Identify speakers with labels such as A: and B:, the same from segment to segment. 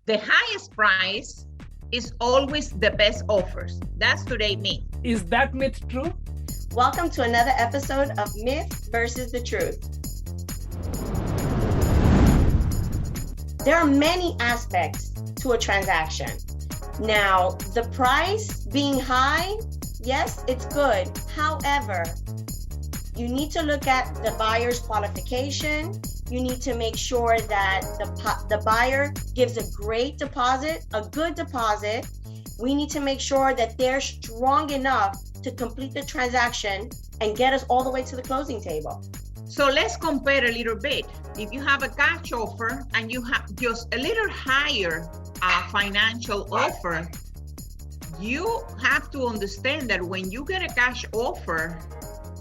A: The highest price is always the best offers. That's today's myth.
B: Is that myth true?
C: Welcome to another episode of Myth versus the Truth. There are many aspects to a transaction. Now, the price being high, yes, it's good. However, you need to look at the buyer's qualification. You need to make sure that the buyer gives a great deposit, a good deposit. We need to make sure that they're strong enough to complete the transaction and get us all the way to the closing table.
A: So let's compare a little bit. If you have a cash offer and you have just a little higher financial offer, you have to understand that when you get a cash offer,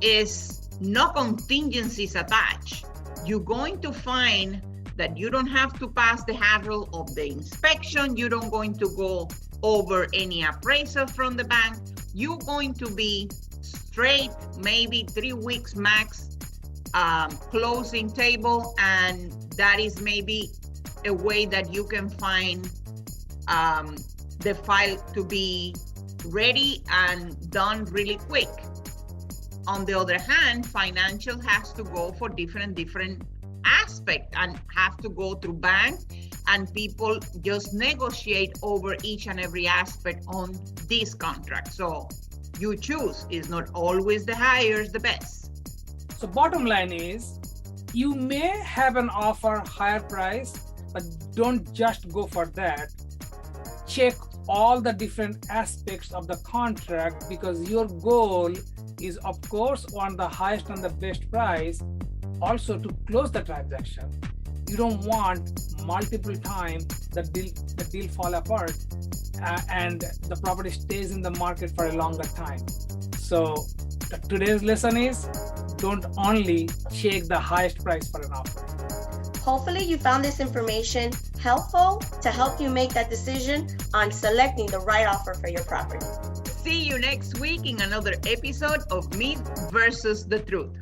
A: is no contingencies attached. You're going to find that you don't have to pass the hurdle of the inspection. You don't going to go over any appraisal from the bank. You're going to be straight, maybe 3 weeks max closing table, and that is maybe a way that you can find the file to be ready and done really quick. On the other hand, financial has to go for different aspects and have to go through bank, and people just negotiate over each and every aspect on this contract. So you choose. Is not always the higher is the best.
B: So bottom line is, you may have an offer higher price, but don't just go for that. Check all the different aspects of the contract, because your goal is, of course, on the highest and the best price, also to close the transaction. You don't want multiple times the deal fall apart and the property stays in the market for a longer time. So today's lesson is, don't only check the highest price for an offer.
C: Hopefully you found this information helpful to help you make that decision on selecting the right offer for your property.
A: See you next week in another episode of Myth versus the Truth.